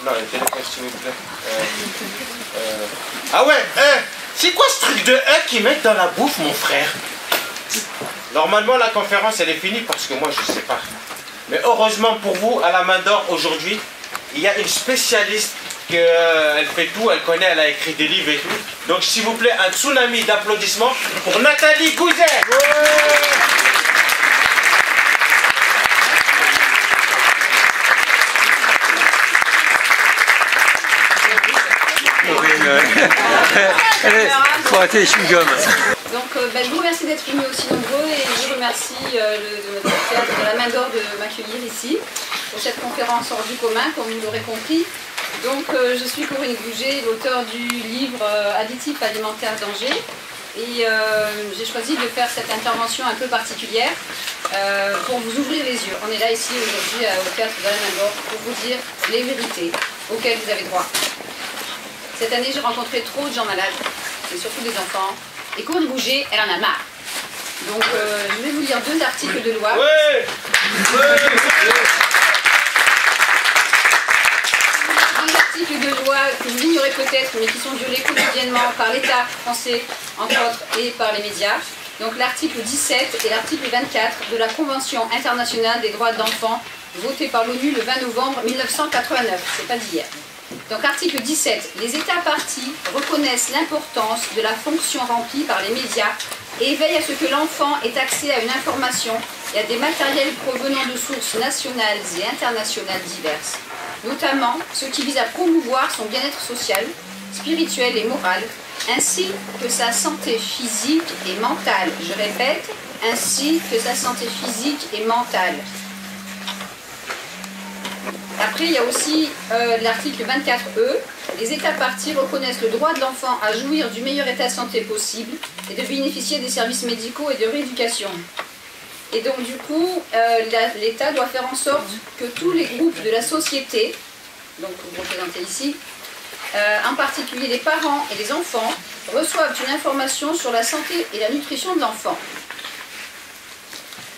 Non, le téléphone, s'il vous plaît. Ah ouais, c'est quoi ce truc de qu'ils mettent dans la bouffe, mon frère? Normalement, la conférence, elle est finie parce que moi, je sais pas. Mais heureusement pour vous, à la main d'or, aujourd'hui, il y a une spécialiste elle fait tout, elle connaît, elle a écrit des livres et tout. Donc, s'il vous plaît, un tsunami d'applaudissements pour Nathalie Gouzet. Donc, je vous remercie d'être venus aussi nombreux et je remercie le théâtre de la Main d'Or de m'accueillir ici pour cette conférence hors du commun, comme vous l'aurez compris. Donc, je suis Corinne Gouget, l'auteur du livre Additifs alimentaires danger. Et j'ai choisi de faire cette intervention un peu particulière pour vous ouvrir les yeux. On est là ici aujourd'hui au théâtre de la Main d'Or pour vous dire les vérités auxquelles vous avez droit. Cette année, j'ai rencontré trop de gens malades, et surtout des enfants. Et Corinne Gouget, elle en a marre. Donc, je vais vous lire 2 articles de loi. Ouais. Articles de loi que vous ignorez peut-être, mais qui sont violés quotidiennement par l'État français, entre autres, et par les médias. Donc l'article 17 et l'article 24 de la Convention internationale des droits de l'enfant, votée par l'ONU le 20 novembre 1989, c'est pas d'hier. Donc article 17, les États parties reconnaissent l'importance de la fonction remplie par les médias et veillent à ce que l'enfant ait accès à une information et à des matériels provenant de sources nationales et internationales diverses, notamment ceux qui visent à promouvoir son bien-être social, spirituel et moral, ainsi que sa santé physique et mentale. Je répète, ainsi que sa santé physique et mentale. Après, il y a aussi l'article 24E. Les États parties reconnaissent le droit de l'enfant à jouir du meilleur état de santé possible et de bénéficier des services médicaux et de rééducation. Et donc, du coup, l'État doit faire en sorte que tous les groupes de la société, donc vous représentez ici, en particulier les parents et les enfants, reçoivent une information sur la santé et la nutrition de l'enfant.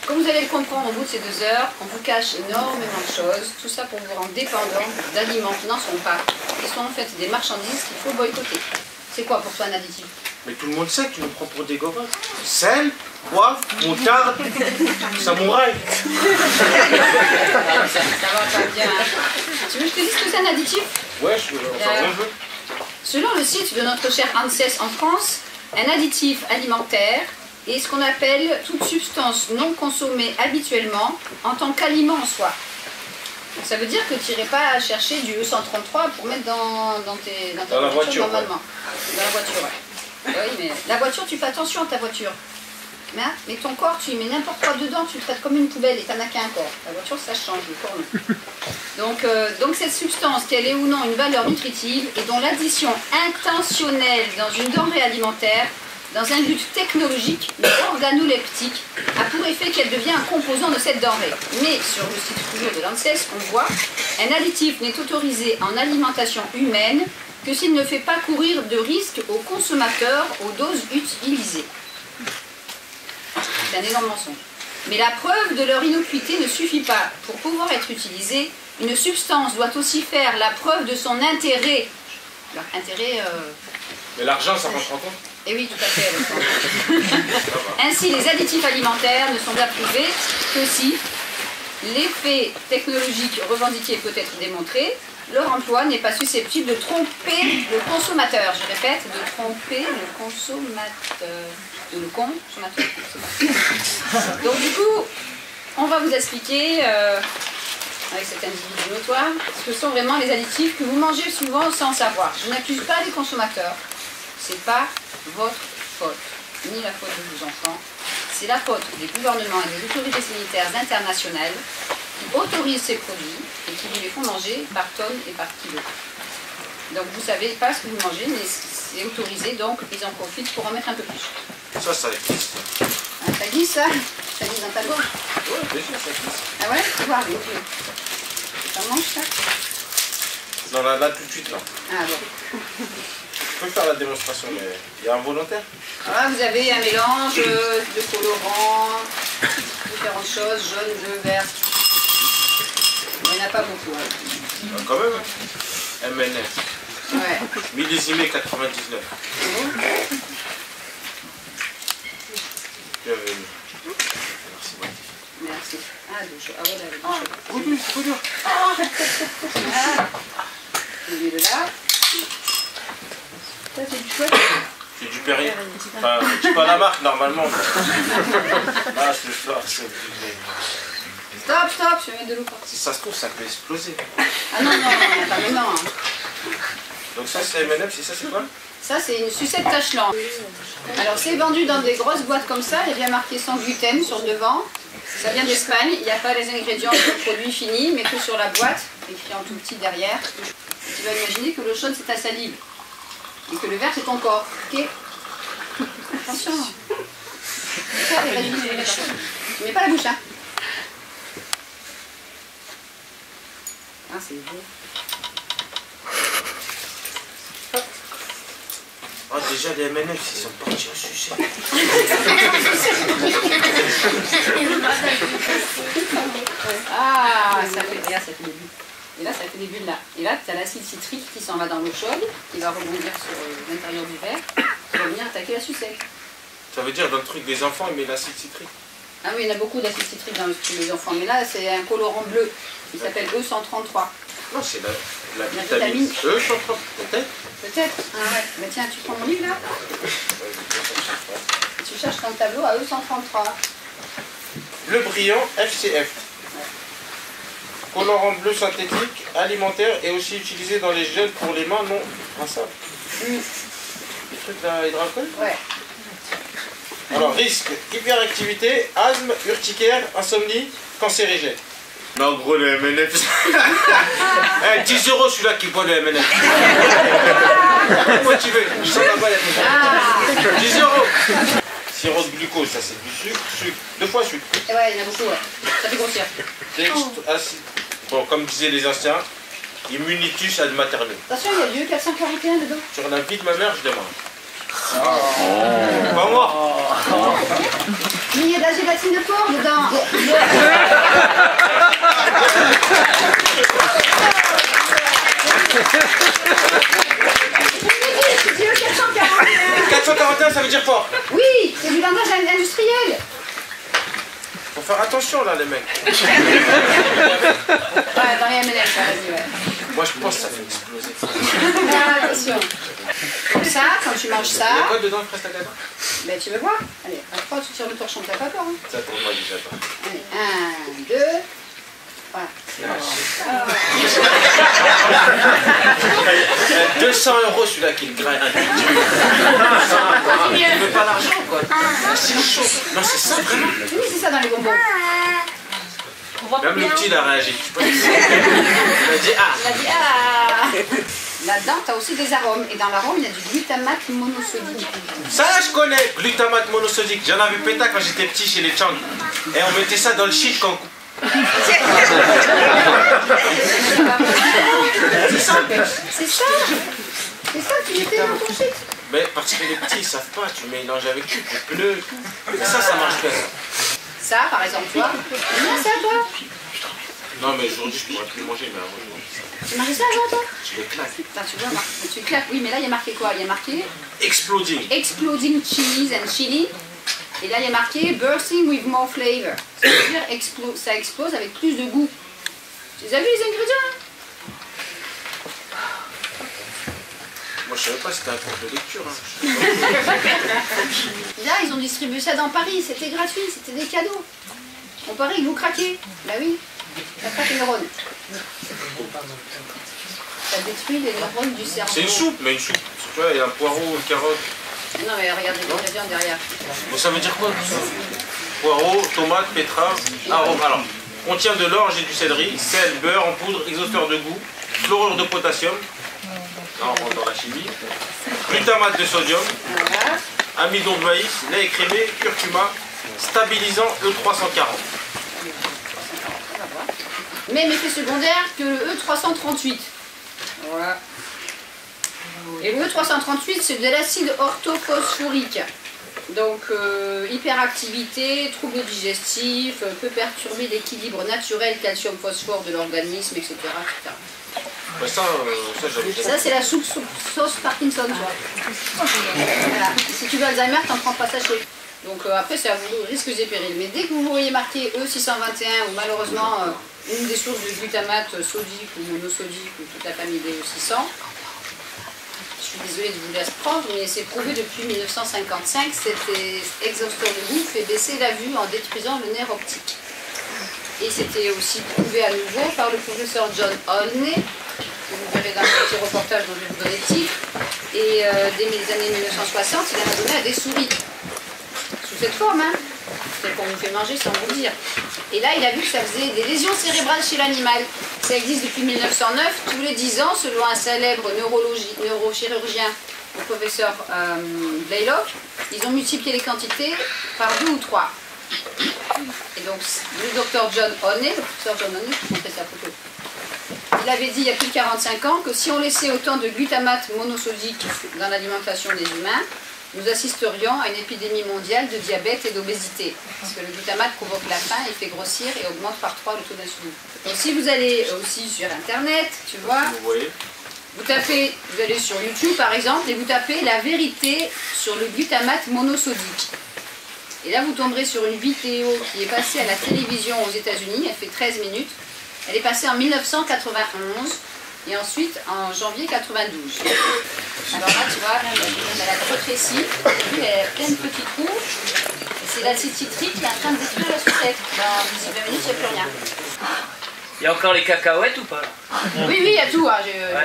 Comme vous allez le comprendre au bout de ces 2 heures, on vous cache énormément de choses, tout ça pour vous rendre dépendant d'aliments qui n'en sont pas, qui sont en fait des marchandises qu'il faut boycotter. C'est quoi pour toi un additif? Mais tout le monde sait que tu nous prends pour des gobins. Sel, poivre, moutarde, samouraï. Ça va pas bien. Tu veux que je te dise ce que c'est un additif? Ouais, on veut. Selon le site de notre cher ANSES en France, un additif alimentaire est ce qu'on appelle toute substance non consommée habituellement en tant qu'aliment en soi. Donc ça veut dire que tu n'irais pas chercher du E133 pour mettre dans ta voiture normalement. Ouais. Dans la voiture, ouais. Oui, mais la voiture, tu fais attention à ta voiture. Mais ton corps, tu y mets n'importe quoi dedans, tu le traites comme une poubelle et tu n'en as qu'un corps. La voiture, ça change, le corps non. Donc cette substance, qu'elle ait ou non une valeur nutritive et dont l'addition intentionnelle dans une denrée alimentaire, dans un but technologique, mais organoleptique, a pour effet qu'elle devient un composant de cette denrée. Mais sur le site toujours de l'ANSES, on voit un additif n'est autorisé en alimentation humaine que s'il ne fait pas courir de risque aux consommateurs aux doses utilisées. C'est un énorme mensonge. Mais la preuve de leur innocuité ne suffit pas. Pour pouvoir être utilisée, une substance doit aussi faire la preuve de son intérêt. Alors, intérêt... Mais l'argent, ça rentre en compte? Eh oui, tout à fait. Ainsi, les additifs alimentaires ne sont approuvés que si l'effet technologique revendiqué peut être démontré, leur emploi n'est pas susceptible de tromper le consommateur. Je répète, de tromper le consommateur. Le consommateur. Donc du coup, on va vous expliquer, avec cet individu notoire, ce que sont vraiment les additifs que vous mangez souvent sans savoir. Je n'accuse pas les consommateurs. C'est pas votre faute, ni la faute de vos enfants. C'est la faute des gouvernements et des autorités sanitaires internationales qui autorisent ces produits et qui vous les font manger par tonnes et par kilo. Donc vous ne savez pas ce que vous mangez, mais c'est autorisé, donc ils en profitent pour en mettre un peu plus. Ça existe. Ah, ça glisse ça? Ça glisse dans ta gorge? Oui, bien sûr, ça glisse. Ah ouais? Tu vois, les yeux. Ça mange ça? Non, là tout de suite, là. Ah bon. Je peux faire la démonstration, mais il y a un volontaire. Voilà, vous avez un mélange de colorants, différentes choses, jaune, bleu, vert. pas beaucoup. Hein. Quand même. MNF. Ouais. Millésimé 99. Bienvenue. Merci, Mathis. Merci. Ah, douche. Ah, voilà, le douche. Faut dur. Je mets de là. Ça, c'est du chouette. C'est du Perrier. Enfin, je dis pas la marque normalement. Mais... Ah, ce soir, c'est... Stop, stop, je vais mettre de l'eau partout. Si ça se trouve, ça peut exploser. Ah non, non, pas maintenant. Hein. Donc ça, c'est M&M, c'est quoi? Ça, c'est une sucette Tachland. Alors, c'est vendu dans des grosses boîtes comme ça. Il y a bien marqué sans gluten sur le devant. Ça vient d'Espagne. Il n'y a pas les ingrédients du produit fini, mais que sur la boîte, écrit en tout petit derrière. Tu vas imaginer que l'eau chaude, c'est ta salive. Et que le verre, c'est ton corps. Ok? Attention. Ça, vas-y, tu mets pas la bouche, hein? Ah, c'est beau. Ah, déjà, les M&M, ils sont partis au sujet. Ah, ça fait, regarde, ça fait des bulles. Et là, ça fait des bulles là. Et là, tu as l'acide citrique qui s'en va dans l'eau chaude, qui va rebondir sur l'intérieur du verre, qui va venir attaquer la sucette. Ça veut dire, dans le truc des enfants, ils mettent l'acide citrique. Ah oui, il y en a beaucoup d'acide citrique dans le truc des enfants. Mais là, c'est un colorant bleu. Il s'appelle E133. Non, c'est la vitamine E133, peut-être. Peut-être. Ah ouais. Mais tiens, tu prends mon livre là. Tu cherches ton tableau à E133. Le brillant FCF. Colorant bleu synthétique, alimentaire et aussi utilisé dans les gels pour les mains non rinçables. Les trucs là, hydroalcool. Ouais. Alors, risque, hyperactivité, asthme, urticaire, insomnie, cancérigène. Mais en gros, le M&M... 10 € celui-là qui boit le M&M. Pourquoi tu veux? Je sens la balle. 10 €. Sirop de glucose, ça c'est du sucre. Sucre, 2 fois sucre. Et ouais, il y en a beaucoup, ouais. Ça fait grossir. Texte, acide. Bon, comme disaient les anciens, immunitus ad maternum. Attention, il y a du 441 dedans. Sur la vie de ma mère, je demande. Pas moi. Mais il y a de la gélatine de porc dedans. C'est 441. 441, ça veut dire quoi? Oui, c'est du langage industriel. Faut faire attention là, les mecs. Ouais, dans les M&M, ça, vas-y, ouais. Moi, je pense que ça fait exploser. Ah, attention. Comme ça, quand tu manges Il y a ça, quoi dedans, le prestataire? ben tu veux voir. Allez, après tu tires le torchon, t'as pas peur. Hein. Ça, pour moi, déjà pas. Allez, 1, 2, voilà. 200 € celui-là qui le graille. Tu veux pas l'argent quoi? C'est chaud. Non, c'est ça vraiment. Oui, c'est ça dans les bonbons. Même le petit il a réagi. Il a dit ah. Il a dit ah. Là-dedans, tu as aussi des arômes. Et dans l'arôme, il y a du glutamate monosodique. Ça, je connais. Glutamate monosodique. J'en avais péta quand j'étais petit chez les Chang. Et on mettait ça dans le shit quand... C'est ça. C'est ça. C'est ça, tu mettais dans ton shit. Mais parce que les petits ils savent pas, tu mélanges avec du pneu. Et ça marche pas. Ça, par exemple, toi. Non, c'est à toi. Non, mais aujourd'hui je pourrais plus manger, mais avant je mange ça. Tu manges ça avant toi? Je le claque. Attends, tu vois, tu claques. Oui, mais là, il y a marqué quoi? Il y a marqué Exploding. Exploding cheese and chili. Et là, il y a marqué bursting with more flavor. C'est-à-dire ça explose avec plus de goût. Tu les as vu les ingrédients? Moi, je savais pas si c'était un cours de lecture. Hein. Là, ils ont distribué ça dans Paris. C'était gratuit, c'était des cadeaux. On paraît que vous craquez. Bah oui, ça craque les neurones. Ça détruit les neurones du cerveau. C'est une soupe, mais une soupe. Tu vois, il y a un poireau, une carotte. Non, mais regarde les ingrédients derrière. Mais ça veut dire quoi tout ça? Poireau, tomate, betterave, arôme. Alors, contient de l'orge et du céleri, sel, beurre en poudre, exhausteur de goût, chlorure de potassium. Là, on rentre dans la chimie. Glutamate de sodium, Voilà. amidon de maïs, lait écrémé, curcuma, stabilisant E340. Même effet secondaire que le E338. Voilà. Et le E338, c'est de l'acide orthophosphorique. Donc, hyperactivité, troubles digestifs, peut perturber l'équilibre naturel calcium-phosphore de l'organisme, etc. etc. Bah ça j'avais Ça, c'est la sauce Parkinson, tu vois. Voilà. Si tu veux Alzheimer, t'en prends pas sachet. Donc après, c'est à vous, risques et périls. Mais dès que vous voyez marqué E621 ou malheureusement une des sources de glutamate sodique ou monosodique ou toute la famille des E600, je suis désolée de vous l'apprendre, mais c'est prouvé depuis 1955, cet exhausteur de bouffe fait baisser la vue en détruisant le nerf optique. Et c'était aussi prouvé à nouveau par le professeur John Olney, que vous verrez dans le petit reportage dont je vais vous donner le titre. Et dès les années 1960, il en a donné à des souris. Sous cette forme, hein, celle qu'on vous fait manger sans vous le dire. Et là, il a vu que ça faisait des lésions cérébrales chez l'animal. Ça existe depuis 1909, tous les 10 ans, selon un célèbre neurochirurgien, le professeur Blaylock, ils ont multiplié les quantités par 2 ou 3. Et donc, le docteur John Olney, le professeur John Olney, je vous montrer sa photo, il avait dit il y a plus de 45 ans que si on laissait autant de glutamate monosodique dans l'alimentation des humains, nous assisterions à une épidémie mondiale de diabète et d'obésité. Parce que le glutamate provoque la faim, il fait grossir et augmente par 3 le taux d'insuline. Donc si vous allez aussi sur Internet, tu vois, vous allez sur YouTube par exemple, et vous tapez la vérité sur le glutamate monosodique. Et là vous tomberez sur une vidéo qui est passée à la télévision aux États-Unis, elle fait 13 minutes. Elle est passée en 1991. Et ensuite, en janvier 92. Alors là, tu vois, elle a très précis. Elle a plein de petits trous. Et c'est l'acide citrique qui est en train de détruire la sucette. Dans d'ici 20 minutes, il n'y a plus rien. Il y a encore les cacahuètes ou pas? Oui, il y a tout. Hein,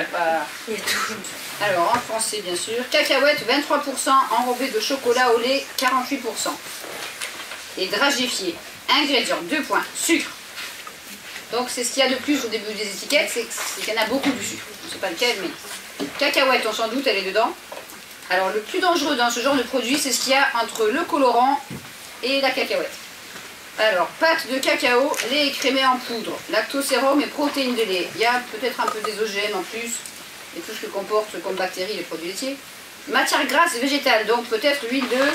pas... Il y a tout. Alors, en français, bien sûr. Cacahuètes, 23%. Enrobé de chocolat au lait, 48%. Et dragéfié. Ingrédients, 2 points. Sucre. Donc c'est ce qu'il y a de plus au début des étiquettes, c'est qu'il y en a beaucoup du sucre. Je ne sais pas lequel, mais cacahuète, on s'en doute, elle est dedans. Alors le plus dangereux dans ce genre de produit, c'est ce qu'il y a entre le colorant et la cacahuète. Alors, pâte de cacao, lait écrémé en poudre, lactosérum et protéines de lait. Il y a peut-être un peu des OGM en plus, et tout ce que comporte comme bactéries les produits laitiers. Matière grasse végétale, donc peut-être l'huile de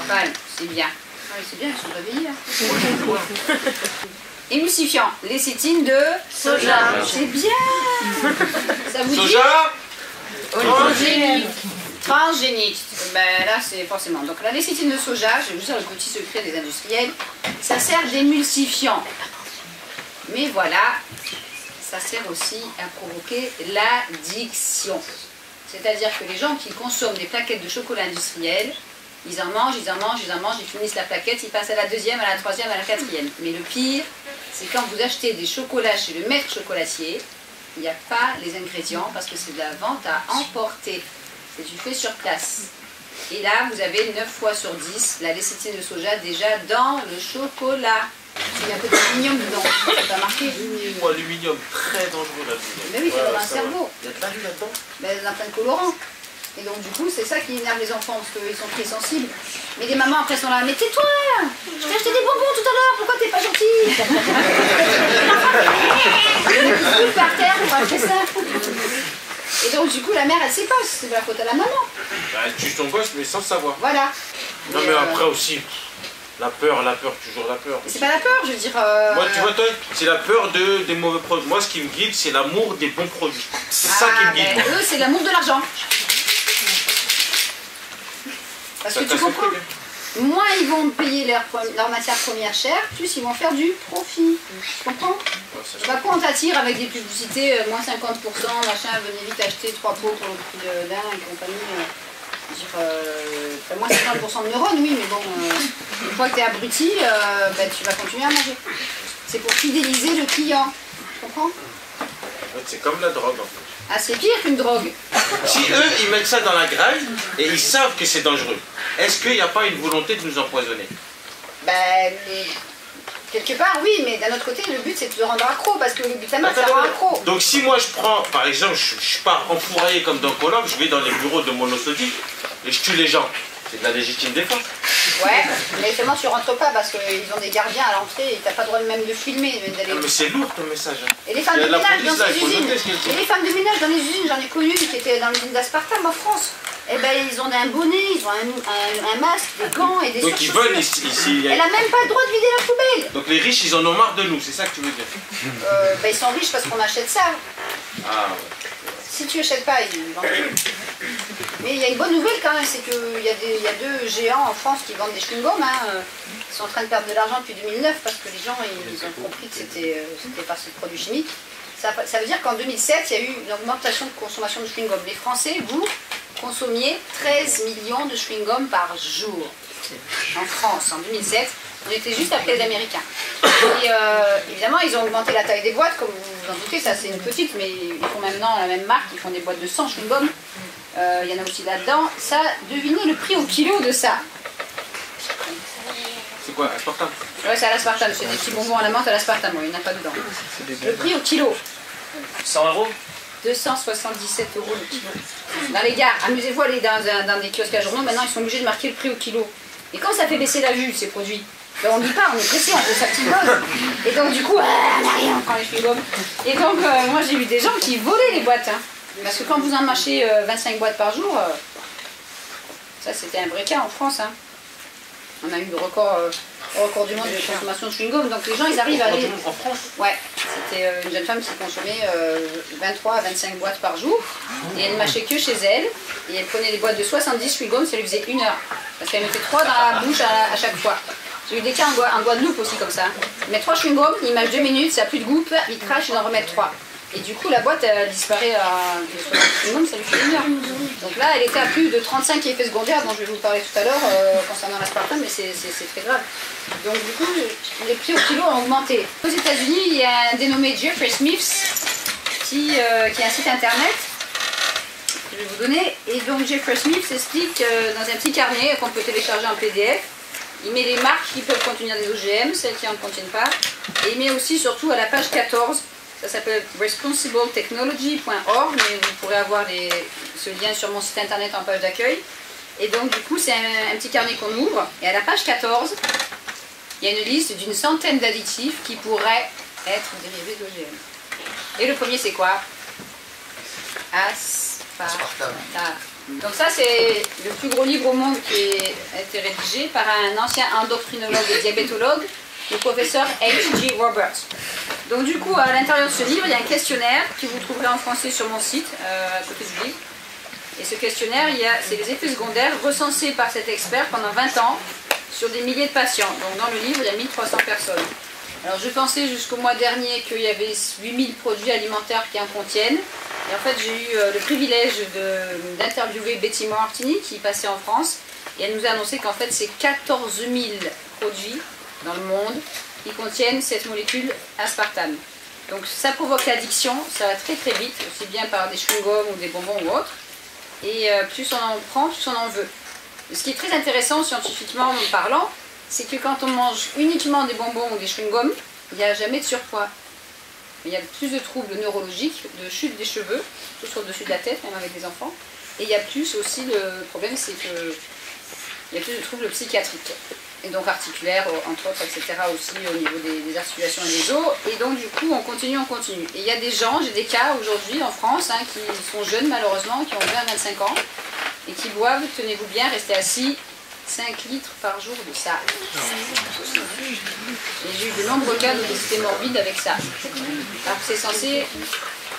palme, c'est bien. Ah, c'est bien, ils sont réveillés. Hein. Émulsifiant, lécithine de soja. C'est bien. Ça vous soja transgénique. Transgénique. Ben là, c'est forcément. Donc la lécithine de soja, je vais vous dire le petit secret des industriels, ça sert d'émulsifiant. Mais voilà, ça sert aussi à provoquer l'addiction. C'est-à-dire que les gens qui consomment des plaquettes de chocolat industriel, ils en mangent, ils finissent la plaquette, ils passent à la deuxième, à la troisième, à la quatrième. Mais le pire, c'est quand vous achetez des chocolats chez le maître chocolatier, il n'y a pas les ingrédients parce que c'est de la vente à emporter. C'est du fait sur place. Et là, vous avez 9 fois sur 10 la lécithine de soja déjà dans le chocolat. Il y a un peu d'aluminium dedans, ça t'a marqué? Aluminium, très dangereux l'aluminium. Mais oui, c'est dans un cerveau. Il y a de l'alu là-dedans? Ben, dans plein de colorants. Et donc du coup, c'est ça qui énerve les enfants, parce qu'ils sont très sensibles. Mais les mamans après sont là, mais tais-toi! Je t'ai acheté des bonbons tout à l'heure, pourquoi t'es pas gentille? Il est par terre pour acheter ça. Et donc du coup, la mère, elle sait pas, c'est de la faute à la maman. Bah, elle tue ton gosse, mais sans savoir. Voilà. Non mais après aussi, la peur, toujours la peur. C'est pas la peur, je veux dire... Moi, tu vois, toi, c'est la peur des mauvais produits. Moi, ce qui me guide, c'est l'amour des bons produits. C'est ça qui me guide. Eux, c'est l'amour de l'argent. Parce que tu comprends, moins ils vont payer leur matière première chère, plus ils vont faire du profit. Tu comprends? Bah, quoi on t'attire avec des publicités, moins 50%, machin, venez vite acheter 3 pots pour le prix d'un et compagnie. Moins 50% de neurones, oui, mais bon, une fois que tu es abruti, bah, tu vas continuer à manger. C'est pour fidéliser le client. Tu comprends? C'est comme la drogue en fait. Ah, c'est pire qu'une drogue. Si eux, ils mettent ça dans la graille et ils savent que c'est dangereux, est-ce qu'il n'y a pas une volonté de nous empoisonner? Ben, quelque part, oui, mais d'un autre côté, le but c'est de te rendre accro, parce que le glutamate, ça rend accro. Donc si moi je prends, par exemple, je pars enfouraillé comme dans Colombe, je vais dans les bureaux de monosodique et je tue les gens, c'est de la légitime défense. Ouais, mais seulement tu rentres pas parce qu'ils ont des gardiens à l'entrée et t'as pas le droit même de filmer. Mais c'est lourd ton message. Hein. Et les femmes de ménage dans ces usines, et les femmes de ménage dans les usines, j'en ai connu qui étaient dans l'usine d'aspartame en France. Eh ben, ils ont un bonnet, ils ont un masque, des gants et des Donc ils veulent ici. Elle a même pas le droit de vider la poubelle. Donc les riches, ils en ont marre de nous, c'est ça que tu veux dire? Ben, ils sont riches parce qu'on achète ça. Ah ouais. Si tu achètes pas, ils vendent plus. Mais il y a une bonne nouvelle quand même, c'est qu'il y a deux géants en France qui vendent des chewing-gums. Hein. Ils sont en train de perdre de l'argent depuis 2009 parce que les gens ils ont compris que c'était parce que produits chimiques. Ça veut dire qu'en 2007, il y a eu une augmentation de consommation de chewing-gum. Les Français, vous, consommiez 13 millions de chewing-gum par jour. En France, en 2007, on était juste après les Américains. Et évidemment, ils ont augmenté la taille des boîtes, comme vous vous en doutez, ça c'est une petite, mais ils font maintenant la même marque, ils font des boîtes de 100 chewing-gum. Il y en a aussi là-dedans. Ça, devinez le prix au kilo de ça. C'est quoi, aspartame? Ouais, c'est à l'aspartame, c'est des petits bonbons à la menthe à l'aspartame, il n'y en a pas dedans. Le prix au kilo. 100 €? 277 € le kilo. Dans les gares, amusez-vous à aller dans des kiosques à journaux, maintenant ils sont obligés de marquer le prix au kilo. Et quand ça fait baisser la vue, ces produits, ben on ne dit pas, on est pressé, on fait sa petite dose. Et donc du coup, on n'a rien, on prend les chewing-gums. Et donc moi j'ai vu des gens qui volaient les boîtes. Hein. Parce que quand vous en mâchez 25 boîtes par jour, ça c'était un vrai cas en France. Hein. On a eu le record du monde de consommation de chewing-gum. Donc les gens ils arrivent à aller... En France? Ouais, c'était une jeune femme qui consommait 23 à 25 boîtes par jour. Et elle ne mâchait que chez elle. Et elle prenait des boîtes de 70 chewing-gum, ça lui faisait 1 heure. Parce qu'elle mettait 3 dans la bouche à chaque fois. J'ai eu des cas en Guadeloupe aussi comme ça. Il met 3 chewing-gum, il mâche 2 minutes, ça n'a plus de goût, il crache, il en remet 3. Et du coup, la boîte elle disparaît à 70 chewing-gum, ça lui fait 1 heure. Donc là, elle était à plus de 35 effets secondaires, dont je vais vous parler tout à l'heure concernant l'aspartame, mais c'est très grave. Donc du coup, les prix au kilo ont augmenté. Aux États-Unis, il y a un dénommé Jeffrey Smith qui a un site internet. Je vais vous donner. Et donc Jeffrey Smith s'explique dans un petit carnet qu'on peut télécharger en PDF. Il met les marques qui peuvent contenir des OGM, celles qui n'en contiennent pas. Et il met aussi surtout à la page 14, ça s'appelle responsibletechnology.org, mais vous pourrez avoir ce lien sur mon site internet en page d'accueil. Et donc du coup c'est un petit carnet qu'on ouvre. Et à la page 14, il y a une liste d'une centaine d'additifs qui pourraient être dérivés d'OGM. Et le premier c'est quoi? Aspartame. Donc ça c'est le plus gros livre au monde qui a été rédigé par un ancien endocrinologue et diabétologue, le professeur H.G. Roberts. Donc du coup à l'intérieur de ce livre il y a un questionnaire que vous trouverez en français sur mon site à côté du livre. Et ce questionnaire, c'est les effets secondaires recensés par cet expert pendant 20 ans sur des milliers de patients. Donc dans le livre, il y a 1300 personnes. Alors je pensais jusqu'au mois dernier qu'il y avait 8000 produits alimentaires qui en contiennent. Et en fait, j'ai eu le privilège d'interviewer Betty Martini qui passait en France. Et elle nous a annoncé qu'en fait, c'est 14 000 produits dans le monde qui contiennent cette molécule aspartame. Donc ça provoque l'addiction, ça va très très vite, aussi bien par des chewing-gums ou des bonbons ou autres. Et plus on en prend, plus on en veut. Ce qui est très intéressant scientifiquement parlant, c'est que quand on mange uniquement des bonbons ou des chewing-gums, il n'y a jamais de surpoids. Il y a plus de troubles neurologiques, de chute des cheveux, tout sur le dessus de la tête, même avec des enfants. Et il y a plus aussi, le problème c'est qu'il y a plus de troubles psychiatriques. Et donc articulaires, entre autres, etc. aussi au niveau des articulations et des os. Et donc du coup, on continue. Et il y a des gens, j'ai des cas aujourd'hui en France, hein, qui sont jeunes malheureusement, qui ont 20 à 25 ans, et qui boivent, tenez-vous bien, restez assis, 5 litres par jour de ça. Et j'ai eu de nombreux cas d'obésité morbide avec ça. Alors que c'est censé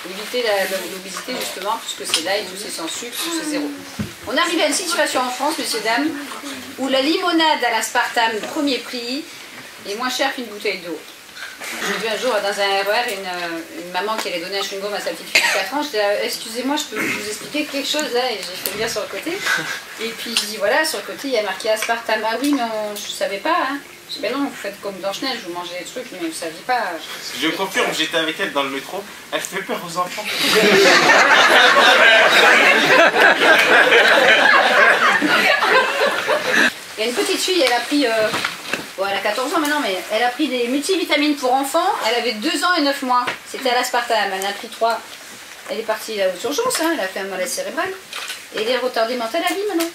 éviter l'obésité justement, puisque c'est light, ou c'est sans sucre, ou c'est zéro. On arrive à une situation en France, messieurs, dames, où la limonade à l'aspartame, premier prix, est moins chère qu'une bouteille d'eau. J'ai vu un jour dans un RER une maman qui allait donner un chewing-gum à sa petite fille de 4 ans. Je dis excusez-moi, je peux vous expliquer quelque chose là? Et j'ai fait bien sur le côté. Et puis je dis voilà, sur le côté il y a marqué aspartame. Ah oui, non, je ne savais pas. Hein. Je dis ben non, vous faites comme Blanche-Neige, vous mangez des trucs, mais vous ne saviez pas. Je confirme, j'étais avec elle dans le métro, elle fait peur aux enfants. Il y a une petite fille, elle a pris. Bon, elle a 14 ans maintenant, mais elle a pris des multivitamines pour enfants. Elle avait 2 ans et 9 mois. C'était à l'aspartame. Elle en a pris 3. Elle est partie là aux urgences. Hein. Elle a fait un malaise cérébral. Et elle est retardée mentale à vie maintenant.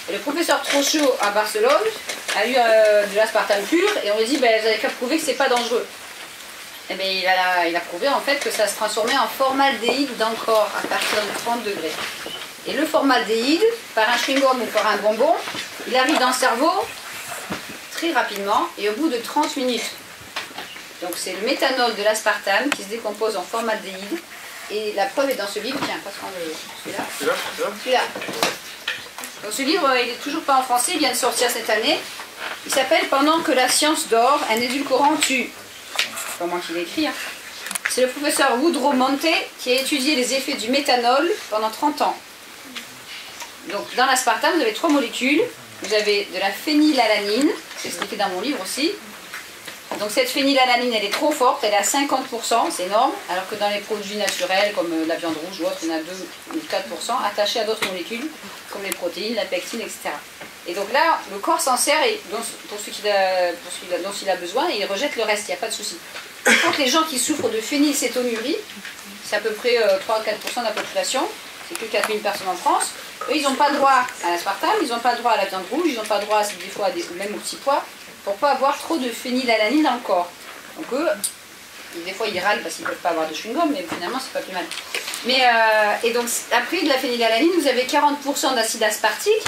Et le professeur Trochot à Barcelone a eu de l'aspartame pur. Et on lui dit, ben, vous avez qu'à prouver que c'est pas dangereux. Et bien, il a prouvé en fait que ça se transformait en formaldéhyde d'encore à partir de 30 degrés. Et le formaldéhyde, par un chewing-gum ou par un bonbon, il arrive dans le cerveau très rapidement et au bout de 30 minutes. Donc c'est le méthanol de l'aspartame qui se décompose en formaldéhyde. Et la preuve est dans ce livre. Tiens, passe-moi celui-là. Celui-là. Donc ce livre, il n'est toujours pas en français, il vient de sortir cette année. Il s'appelle « Pendant que la science dort, un édulcorant tue ». C'est pas moi qui l'ai écrit. Hein. C'est le professeur Woodrow Monte qui a étudié les effets du méthanol pendant 30 ans. Donc dans l'aspartame, vous avez 3 molécules. Vous avez de la phénylalanine, c'est expliqué dans mon livre aussi. Donc cette phénylalanine, elle est trop forte, elle est à 50%, c'est énorme, alors que dans les produits naturels, comme la viande rouge ou autre, il y en a 2 ou 4% attachés à d'autres molécules, comme les protéines, la pectine, etc. Et donc là, le corps s'en sert pour ce dont il a besoin et il rejette le reste, il n'y a pas de souci. Par contre, les gens qui souffrent de phénylcétonurie, c'est à peu près 3 à 4% de la population, c'est que 4000 personnes en France, eux, ils n'ont pas le droit à l'aspartame, ils n'ont pas le droit à la viande rouge, ils n'ont pas le droit des fois même au petit pois, pour ne pas avoir trop de phénylalanine dans le corps. Donc eux, des fois ils râlent parce qu'ils ne peuvent pas avoir de chewing-gum, mais finalement c'est pas plus mal. Et donc après de la phénylalanine, vous avez 40% d'acide aspartique,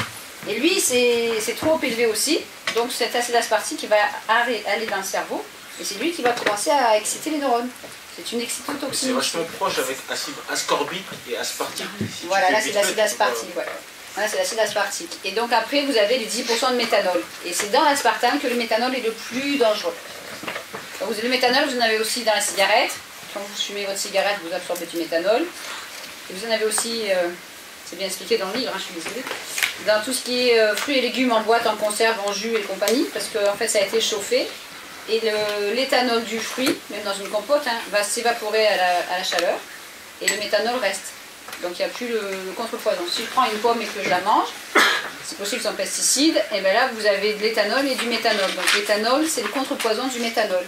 et lui c'est trop élevé aussi, donc cet acide aspartique il va aller dans le cerveau, et c'est lui qui va commencer à exciter les neurones. C'est une excitotoxine. C'est vachement proche avec acide ascorbique et aspartique. Voilà, là c'est l'acide aspartique. Ouais. Voilà, c'est l'acide aspartique. Et donc après, vous avez les 10% de méthanol. Et c'est dans l'aspartame que le méthanol est le plus dangereux. Donc, le méthanol, vous en avez aussi dans la cigarette. Quand vous fumez votre cigarette, vous absorbez du méthanol. Et vous en avez aussi, c'est bien expliqué dans le livre, hein, je suis désolée, dans tout ce qui est fruits et légumes en boîte, en conserve, en jus et compagnie, parce qu'en fait ça a été chauffé. Et l'éthanol du fruit, même dans une compote, hein, va s'évaporer à la chaleur. Et le méthanol reste. Donc il n'y a plus le contrepoison. Si je prends une pomme et que je la mange, c'est possible sans pesticides, et bien là vous avez de l'éthanol et du méthanol. Donc l'éthanol c'est le contrepoison du méthanol.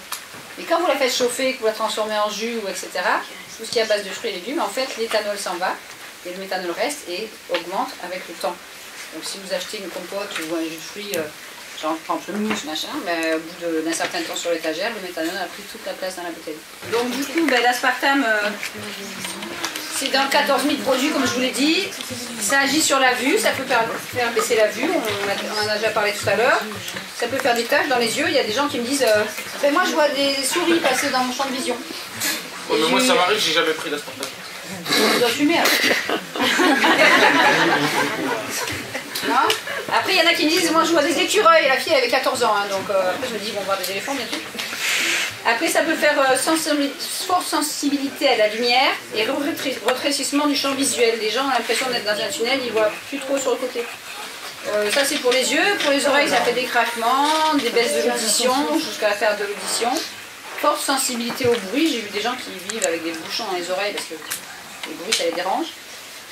Et quand vous la faites chauffer, que vous la transformez en jus, ou etc., tout ce qui est à base de fruits et légumes, en fait l'éthanol s'en va, et le méthanol reste et augmente avec le temps. Donc si vous achetez une compote ou un jus de fruits, genre pamplemousse, machin, mais au bout d'un certain temps sur l'étagère, le méthanol a pris toute la place dans la bouteille. Donc du coup, l'aspartame, c'est dans 14 000 produits, comme je vous l'ai dit. Ça agit sur la vue, ça peut faire baisser la vue, on en a déjà parlé tout à l'heure. Ça peut faire des taches dans les yeux. Il y a des gens qui me disent ben moi je vois des souris passer dans mon champ de vision. Oh, mais moi ça m'arrive, j'ai jamais pris l'aspartame. On doit fumer alors. Non. Après, il y en a qui me disent, moi je vois des écureuils, la fille avait 14 ans, hein, donc après je me dis, ils vont voir des éléphants bientôt. Après, ça peut faire forte sensibilité à la lumière et rétrécissement du champ visuel. Les gens ont l'impression d'être dans un tunnel, ils ne voient plus trop sur le côté. Ça c'est pour les yeux, pour les oreilles ça fait des craquements, des baisses de l'audition, jusqu'à la perte de l'audition. Forte sensibilité au bruit, j'ai vu des gens qui vivent avec des bouchons dans les oreilles parce que les bruits ça les dérange.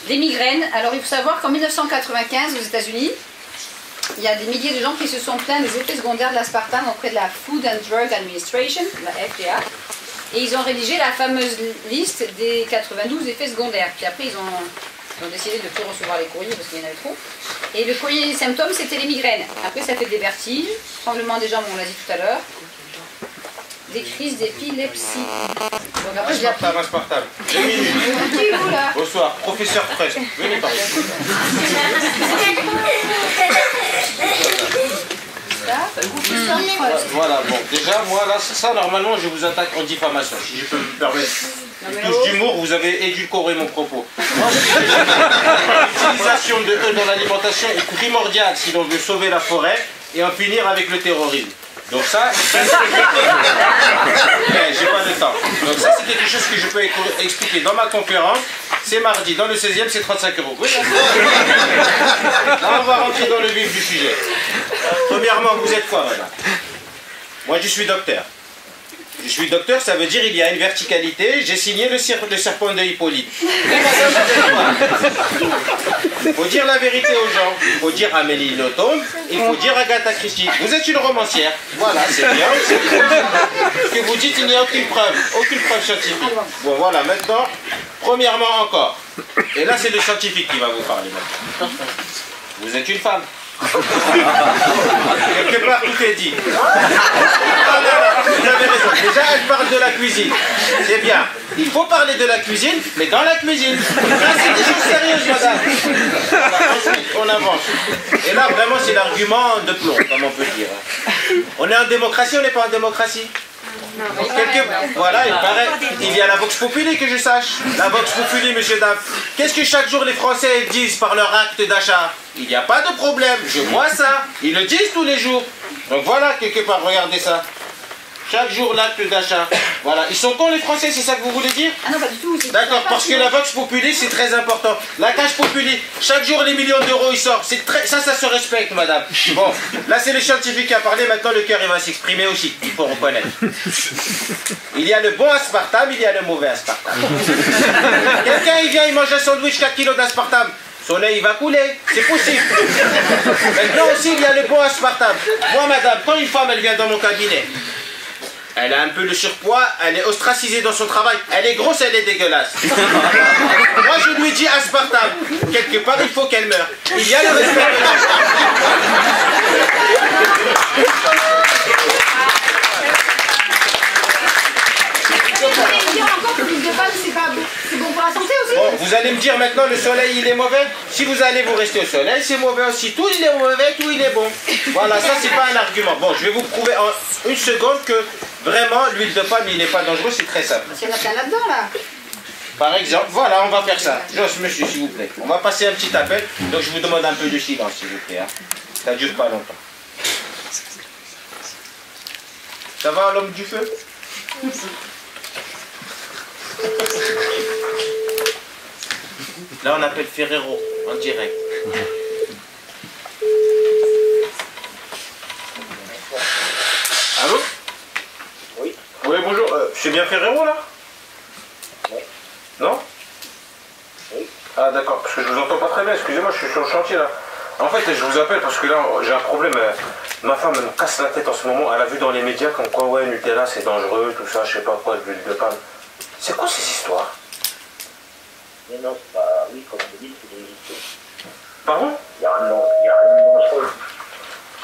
Des migraines, alors il faut savoir qu'en 1995 aux États-Unis, il y a des milliers de gens qui se sont plaints des effets secondaires de l'aspartame auprès de la Food and Drug Administration, la FDA, et ils ont rédigé la fameuse liste des 92 effets secondaires. Puis après ils ont décidé de ne plus recevoir les courriers parce qu'il y en avait trop. Et le premier des symptômes c'était les migraines. Après ça fait des vertiges, tremblement des jambes, on l'a dit tout à l'heure, des crises d'épilepsie. Donc après je l'ai appris. Aspartame. Là. Bonsoir, professeur Prest. Venez par ici. Voilà, bon, déjà, moi, là, ça, normalement, je vous attaque en diffamation, si je peux me permettre. Une touche d'humour, vous avez édulcoré mon propos. L'utilisation de E dans l'alimentation est primordiale si l'on veut sauver la forêt et en finir avec le terrorisme. Donc ça, j'ai pas de temps. Donc ça, c'est quelque chose que je peux expliquer dans ma conférence. C'est mardi, dans le 16e, c'est 35 €. Oui, là, on va rentrer dans le vif du sujet. Premièrement, vous êtes quoi, madame? Moi, je suis docteur. Je suis docteur, ça veut dire il y a une verticalité. J'ai signé le serpent de Hippolyte. Il faut dire la vérité aux gens. Il faut dire Amélie Nothomb. Il faut dire Agatha Christie. Vous êtes une romancière. Voilà, c'est bien. Ce que vous dites, il n'y a aucune preuve scientifique. Bon, voilà, maintenant, premièrement encore. Et là, c'est le scientifique qui va vous parler maintenant. Vous êtes une femme. Quelque part, tout est dit. Non, vous avez raison. Déjà, elle parle de la cuisine. C'est bien. Il faut parler de la cuisine, mais dans la cuisine. Là, c'est des choses sérieuses, madame. Voilà, ensuite, on avance. Et là, vraiment, c'est l'argument de plomb, comme on peut dire. On est en démocratie, on n'est pas en démocratie? Voilà, il paraît. Il y a la Vox Populi, que je sache. La Vox Populi, monsieur Dave. Qu'est-ce que chaque jour les Français disent par leur acte d'achat? Il n'y a pas de problème, je vois ça. Ils le disent tous les jours. Donc voilà, quelque part, regardez ça. Chaque jour, l'acte d'achat. Voilà. Ils sont cons, les Français, c'est ça que vous voulez dire? Ah non, pas du tout. D'accord, parce que la Vox Populi, c'est très important. La Cash Populi, chaque jour, les millions d'euros, ils sortent. Ça se respecte, madame. Bon, là, c'est le scientifique qui a parlé. Maintenant, le cœur, il va s'exprimer aussi. Il faut reconnaître. Il y a le bon aspartame, il y a le mauvais aspartame. Quelqu'un, il vient, il mange un sandwich 4 kilos d'aspartame. Son lait, il va couler. C'est possible. Maintenant aussi, il y a le bon aspartame. Moi, madame, quand une femme, elle vient dans mon cabinet, elle a un peu le surpoids, elle est ostracisée dans son travail, elle est grosse, elle est dégueulasse. Moi je lui dis aspartame, quelque part il faut qu'elle meure. Il y a le respect de c'est bon pour la santé aussi. Bon, vous allez me dire maintenant le soleil il est mauvais. Si vous allez vous rester au soleil, c'est mauvais aussi. Tout il est mauvais, tout il est bon. Voilà, ça c'est pas un argument. Bon, je vais vous prouver en une seconde que vraiment l'huile de palme il n'est pas dangereux, c'est très simple. Il y en a plein là-dedans là. Par exemple, voilà, on va faire ça. Joss, monsieur, s'il vous plaît. On va passer un petit appel. Donc je vous demande un peu de silence, s'il vous plaît. Hein. Ça dure pas longtemps. Ça va, l'homme du feu? Là, on appelle Ferrero, en direct. Allô? Oui. Oui, bonjour. C'est bien Ferrero, là? Oui. Non? Oui. Ah, d'accord. Parce que je vous entends pas très bien. Excusez-moi, je suis sur le chantier, là. En fait, je vous appelle parce que là, j'ai un problème. Ma femme, elle me casse la tête en ce moment. Elle a vu dans les médias comme quoi, ouais, Nutella, c'est dangereux, tout ça, je sais pas quoi, de l'huile de palme. C'est quoi ces histoires? Mais non, c'est pas... Oui, comme vous dites, c'est des histoires. Pardon? Il n'y a rien de dangereux.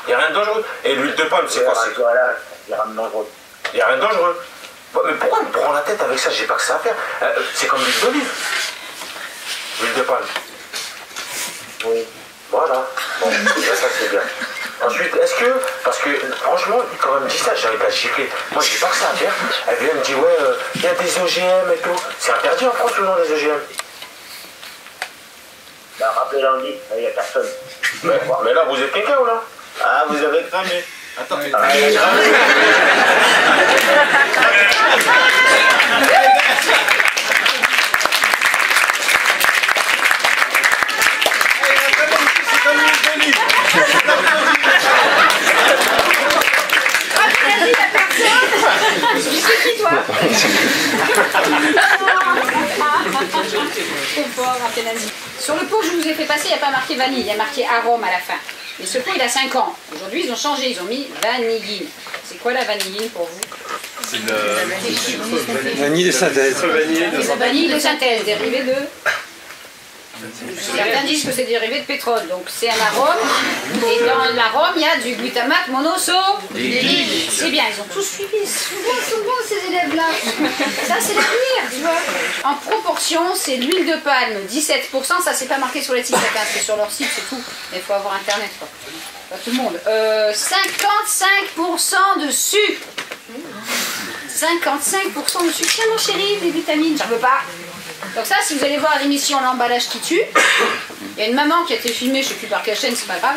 Il n'y a rien de dangereux. Et l'huile de palme, c'est quoi? Voilà, il n'y a rien de dangereux. Il n'y a rien de dangereux. Mais pourquoi on me prend la tête avec ça? J'ai pas que ça à faire. C'est comme l'huile d'olive. L'huile de palme. Oui. Voilà. Bon, ça c'est bien. Ensuite, est-ce que, parce que franchement, quand elle me dit ça, j'arrive à gifler. Moi, j'ai pas que ça à faire. Elle vient me dire, ouais, il y a des OGM et tout. C'est interdit en France ou non, les OGM? Bah, rappelez lundi, il n'y a personne. Mais là, vous êtes quelqu'un ou là? Ah, vous avez cramé. Attends. Sur le pot que je vous ai fait passer, il n'y a pas marqué vanille, il y a marqué arôme à la fin. Et ce pot, il a 5 ans. Aujourd'hui, ils ont changé, ils ont mis vanilline. C'est quoi la vanilline pour vous? C'est vanille de synthèse. La vanille de synthèse, dérivée de... Certains disent que c'est dérivé de pétrole, donc c'est un arôme. Et dans l'arôme, il y a du glutamate monosodique. C'est bien, ils ont tous suivi. Souvent ces élèves-là. Ça, c'est l'avenir, tu vois. En proportion, c'est l'huile de palme, 17%. Ça, c'est pas marqué sur les sites, c'est sur leur site, c'est tout. Mais il faut avoir Internet, quoi. Pas tout le monde. 55% de sucre. 55% de sucre. Tiens, mon chéri, des vitamines. J'en veux pas. Donc ça, si vous allez voir l'émission L'emballage qui tue, il y a une maman qui a été filmée, je ne sais plus par quelle chaîne, c'est pas grave,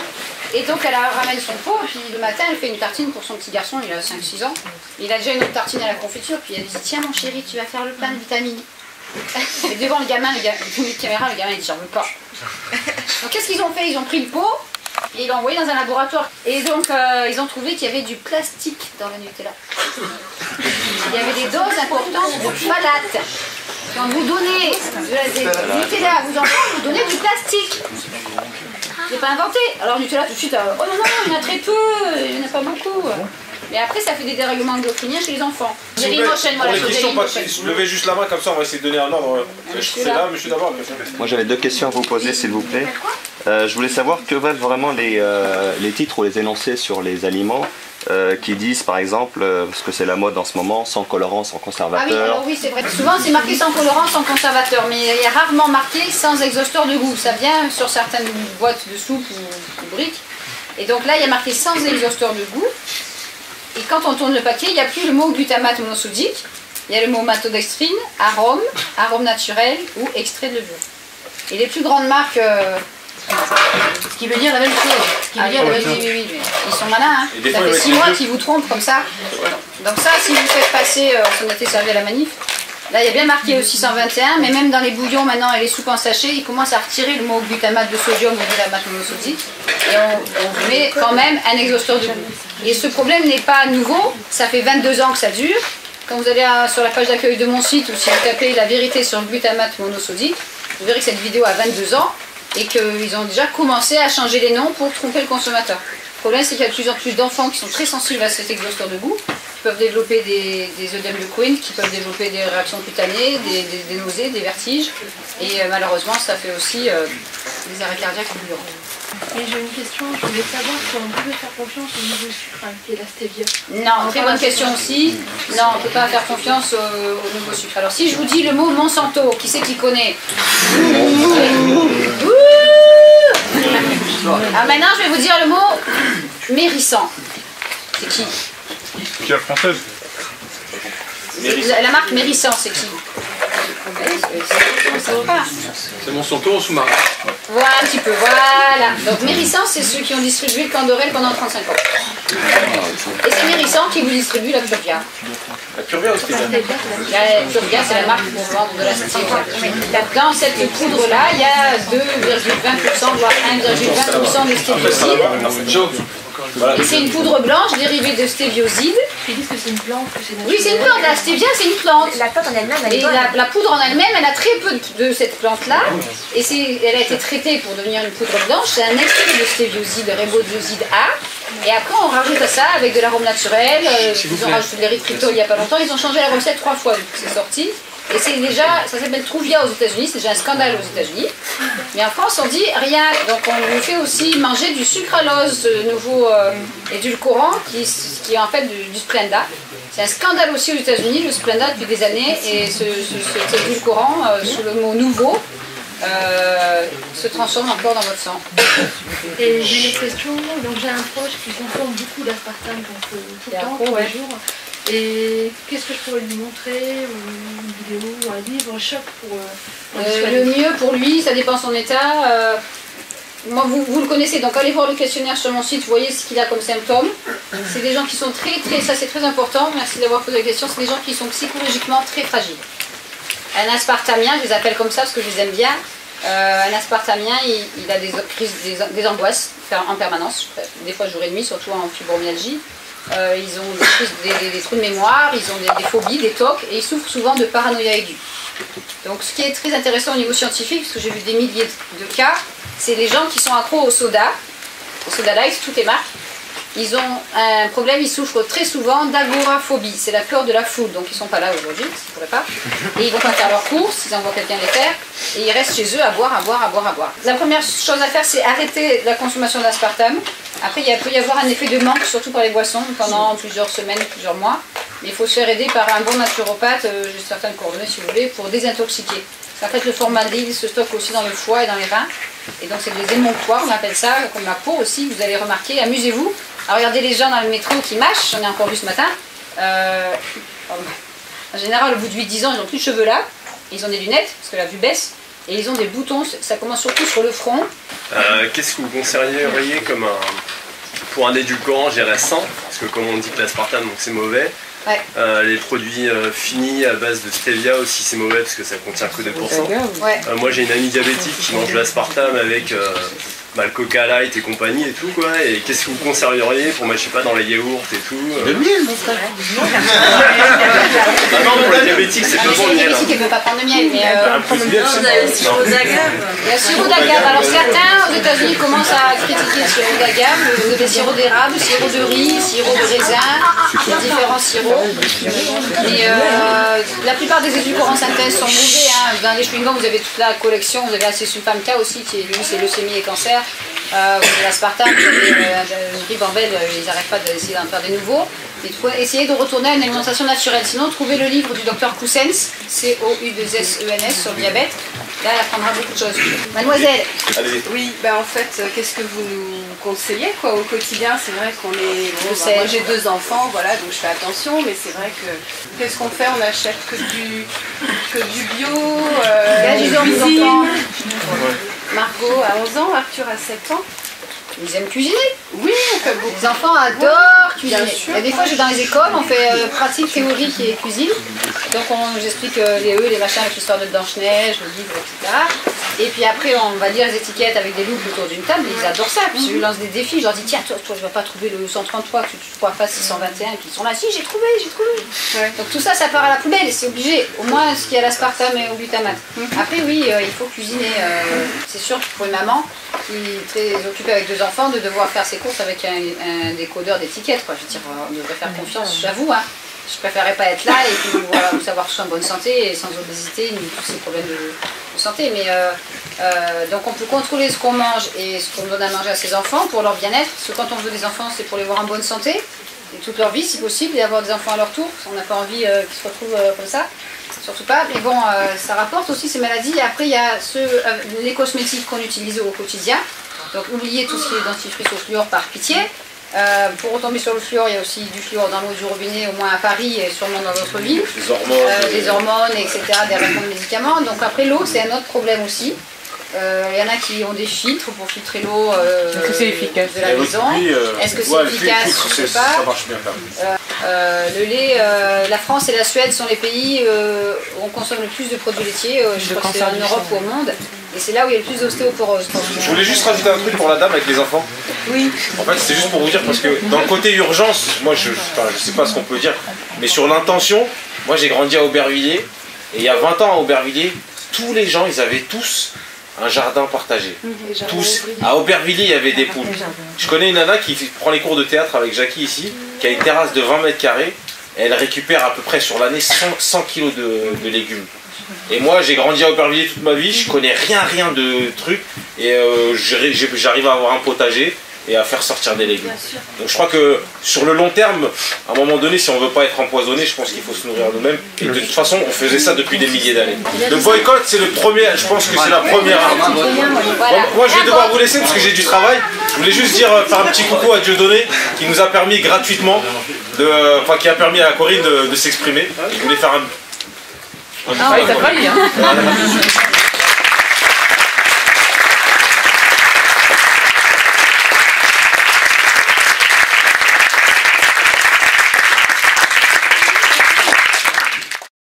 et donc elle ramène son pot, puis le matin elle fait une tartine pour son petit garçon, il a 5-6 ans, il a déjà une autre tartine à la confiture, puis elle dit tiens mon chéri, tu vas faire le plein de vitamines. Et devant le gamin, il met de caméra, le gamin il dit j'en veux pas. Donc qu'est-ce qu'ils ont fait? Ils ont pris le pot, et ils l'ont envoyé dans un laboratoire. Et donc ils ont trouvé qu'il y avait du plastique dans le Nutella. Il y avait des doses importantes de phtalates. Quand vous donnez du Nutella à vos enfants, vous donnez du plastique. Je n'ai pas inventé. Alors Nutella tout de suite, oh non, non, il y en a très peu, il n'y en a pas beaucoup. Mais après, ça fait des dérèglements endocriniens chez les enfants. Pour les questions, levez juste la main, comme ça on va essayer de donner un ordre. C'est là, monsieur d'abord. Moi j'avais 2 questions à vous poser, s'il vous plaît. Je voulais savoir que valent vraiment les titres ou les énoncés sur les aliments qui disent par exemple, parce que c'est la mode en ce moment, sans colorant, sans conservateur. Ah oui, alors oui, c'est vrai. Souvent c'est marqué sans colorant, sans conservateur, mais il y a rarement marqué sans exhausteur de goût. Ça vient sur certaines boîtes de soupe ou briques. Et donc là, il y a marqué sans exhausteur de goût. Et quand on tourne le paquet, il n'y a plus le mot glutamate monosodique. Il y a le mot maltodextrine, arôme, arôme naturel ou extrait de levure. Et les plus grandes marques... Ce qui veut dire la même chose. Oui, mais ils sont malins. Hein. Ça fait 6 mois qu'ils vous trompent comme ça. Donc ça, si vous faites passer, on était servi à la manif, là il y a bien marqué aussi 121, mais même dans les bouillons maintenant et les soupes en sachet, ils commencent à retirer le mot glutamate de sodium ou glutamate monosodique. Et on met quand même un exhausteur de goût. Et ce problème n'est pas nouveau, ça fait 22 ans que ça dure. Quand vous allez sur la page d'accueil de mon site, ou si vous tapez la vérité sur le glutamate monosodique, vous verrez que cette vidéo a 22 ans. Et qu'ils ont déjà commencé à changer les noms pour tromper le consommateur. Le problème, c'est qu'il y a de plus en plus d'enfants qui sont très sensibles à cet exhausteur de goût, qui peuvent développer des œdèmes de Quinn, qui peuvent développer des réactions cutanées, des nausées, des vertiges, et malheureusement, ça fait aussi des arrêts cardiaques fulgurants. Et j'ai une question, je voulais savoir si on pouvait faire confiance au nouveau sucre qui est la stevia. Non, très bonne question aussi. Non, on ne peut pas faire confiance au nouveau sucre. Alors si je vous dis le mot Monsanto, qui c'est qui connaît? Alors maintenant je vais vous dire le mot Mérissant. C'est qui? Qui est la française? La marque Mérissant, c'est qui? C'est Monsanto en sous-marin. Voilà un petit peu, voilà. Donc Mérissant, c'est ceux qui ont distribué le Candorel pendant 35 ans. Et c'est Mérissant qui vous distribue la Purvia. La Purvia aussi. La Purvia, c'est la marque pour vendre de la stevia. Dans cette poudre-là, il y a 2,20%, voire 1,20% de stébioside. Et c'est une poudre blanche dérivée de stébioside. Ils disent que c'est une plante, que c'est naturel. Oui, c'est une plante. La stevia, c'est une plante. La plante en elle-même, elle est Et bonne. la poudre en elle-même, elle a très peu de cette plante-là. Et elle a été traitée pour devenir une poudre blanche. C'est un extrait de stébioside, de riboside A. Et après, on rajoute à ça avec de l'arôme naturel. Ils ont rajouté de l'érythritol il n'y a pas longtemps. Ils ont changé la recette 3 fois depuis que c'est sorti. Et c'est déjà, ça s'appelle Truvia aux États-Unis, c'est déjà un scandale aux États-Unis. Mais en France, on dit rien. Donc on lui fait aussi manger du sucralose, ce nouveau édulcorant, qui est en fait du Splenda. C'est un scandale aussi aux États-Unis, le Splenda, depuis des années. Et cet édulcorant, sous le mot nouveau, se transforme encore dans votre sang. Et j'ai une autre question, donc j'ai un proche qui consomme beaucoup d'aspartame, donc tout le temps, tous les jours. Et qu'est-ce que je pourrais lui montrer, une vidéo, un livre, choc pour le mieux pour lui, ça dépend de son état. Moi, vous le connaissez, donc allez voir le questionnaire sur mon site, vous voyez ce qu'il a comme symptômes. C'est des gens qui sont ça c'est très important, merci d'avoir posé la question, c'est des gens qui sont psychologiquement très fragiles. Un aspartamien, je les appelle comme ça parce que je les aime bien. Un aspartamien, il a des crises, des angoisses en permanence, des fois jour et nuit, surtout en fibromyalgie. Ils ont des trous de mémoire, ils ont des phobies, des tocs, et ils souffrent souvent de paranoïa aiguë. Donc ce qui est très intéressant au niveau scientifique, parce que j'ai vu des milliers de cas, c'est les gens qui sont accros au soda light, toutes les marques. Ils ont un problème, ils souffrent très souvent d'agoraphobie, c'est la peur de la foule, donc ils ne sont pas là aujourd'hui, ils ne pourraient pas. Et ils ne vont pas faire leurs courses, ils envoient quelqu'un les faire, et ils restent chez eux à boire. La première chose à faire, c'est arrêter la consommation d'aspartame. Après, il peut y avoir un effet de manque, surtout par les boissons, pendant plusieurs semaines, plusieurs mois. Mais il faut se faire aider par un bon naturopathe, j'ai certaines coordonnées si vous voulez, pour désintoxiquer. En fait, le formaldéhyde se stocke aussi dans le foie et dans les reins. Et donc, c'est des émonctoires, on appelle ça, comme la peau aussi, vous allez remarquer. Amusez-vous. Alors, regardez les gens dans le métro qui mâchent, j'en ai encore vu ce matin. En général, au bout de 8-10 ans, ils n'ont plus de cheveux là. Ils ont des lunettes, parce que la vue baisse. Et ils ont des boutons, ça commence surtout sur le front. Qu'est-ce que vous conseilleriez comme pour un édulcorant, j'irais sans, parce que comme on dit que l'aspartame, donc c'est mauvais. Ouais. Les produits finis à base de stevia aussi c'est mauvais parce que ça contient que 2%. Ouais. Moi j'ai une amie diabétique qui mange de l'aspartame avec le Coca Light et compagnie et tout quoi. Et qu'est-ce que vous conserveriez pour mettre, je sais pas, dans les yaourts et tout Le miel, mon frère. Non, pour les diabétiques, c'est pas bon le Les miel. diabétiques, elles ne peuvent pas prendre de miel, mais... Plus miel, c'est le sirop d'agave. Il y a le sirop d'agave. Alors certains aux États-Unis commencent à critiquer le sirop d'agave. Vous avez sirop d'érable, sirop de riz, sirop de raisin, il y a différents sirops. Mais la plupart des édulcorants synthèse sont mauvais. Hein. Dans les chewing-gums, vous avez toute la collection. Vous avez Acésulfame-K aussi, qui lui c'est leucémie et cancer. Vous avez l'aspartame, vous avez le ribanvel, ils n'arrêtent pas d'essayer d'en faire des nouveaux. Il faut essayer de retourner à une alimentation naturelle. Sinon, trouvez le livre du docteur Coussens, C-O-U-2-S-E-N-S, sur le diabète. Là, elle apprendra beaucoup de choses. Mademoiselle. Allez-y. Oui, en fait, qu'est-ce que vous nous conseillez quoi, au quotidien? C'est vrai qu'on est... Bon, moi j'ai 2 enfants, voilà, donc je fais attention, mais c'est vrai que... Qu'est-ce qu'on fait? On achète que du bio, du cuisine. enfants. Margot a 11 ans, Arthur a 7 ans. Ils aiment cuisiner. Oui, on fait beaucoup. Les enfants adorent cuisiner. Bien sûr. Et des fois, je vais dans les écoles, on fait pratique théorique et cuisine. Donc, j'explique les les machins avec l'histoire de Blanche-Neige, le livre, etc. Et puis après, on va lire les étiquettes avec des loups autour d'une table. Ils adorent ça. Puis je leur lance des défis. Je leur dis, tiens, toi, je ne vais pas trouver le 133, que tu pourras faire 621. Et puis ils sont là, si, j'ai trouvé. Ouais. Donc tout ça, ça part à la poubelle. C'est obligé. Au moins, ce qui est à l'aspartame et au glutamate. Après, oui, il faut cuisiner. C'est sûr pour une maman qui est très occupée avec 2 enfants, de devoir faire ses courses avec un décodeur d'étiquettes. Je veux dire, on devrait faire confiance, j'avoue. Hein. Je préférerais pas être là et puis voilà, savoir que je suis en bonne santé et sans obésité ni tous ces problèmes de santé. Mais donc on peut contrôler ce qu'on mange et ce qu'on donne à manger à ses enfants pour leur bien-être. Parce que quand on veut des enfants, c'est pour les voir en bonne santé et toute leur vie si possible et avoir des enfants à leur tour. On n'a pas envie qu'ils se retrouvent comme ça. Surtout pas, mais bon, ça rapporte aussi ces maladies. Et après, il y a les cosmétiques qu'on utilise au quotidien. Donc, oubliez tout ce qui est dentifrice au fluor par pitié. Pour retomber sur le fluor, il y a aussi du fluor dans l'eau du robinet, au moins à Paris et sûrement dans d'autres villes. Des hormones, etc., des réponses de médicaments. Donc, après, l'eau, c'est un autre problème aussi. Il y en a qui ont des filtres pour filtrer l'eau de la maison. Est-ce que c'est efficace? Je ne sais pas. Ça marche bien quand même. Le lait, la France et la Suède sont les pays où on consomme le plus de produits laitiers. Je crois que c'est en Europe ou au monde. Et c'est là où il y a le plus d'ostéoporose. Je voulais juste rajouter un truc pour la dame avec les enfants. Oui. En fait, c'est juste pour vous dire, parce que dans le côté urgence, moi je sais pas ce qu'on peut dire, mais sur l'intention, moi j'ai grandi à Aubervilliers, et il y a 20 ans à Aubervilliers, tous les gens, ils avaient tous un jardin partagé. Tous. À Aubervilliers, il y avait des poules. Je connais une nana qui prend les cours de théâtre avec Jackie ici, qui a une terrasse de 20 mètres carrés, et elle récupère à peu près sur l'année 100 kilos de légumes. Et moi j'ai grandi à Aubervilliers toute ma vie, je connais rien de trucs, et j'arrive à avoir un potager et à faire sortir des légumes. Donc je crois que sur le long terme, à un moment donné, si on ne veut pas être empoisonné, je pense qu'il faut se nourrir nous-mêmes. Et de toute façon, on faisait ça depuis des milliers d'années. Le boycott, c'est le premier, je pense que c'est la première arme. Bon, moi je vais devoir vous laisser parce que j'ai du travail. Je voulais juste dire, faire un petit coucou à Dieudonné, qui nous a permis gratuitement, qui a permis à Corinne de s'exprimer. Il voulait faire un... Ah, il t'a failli, hein.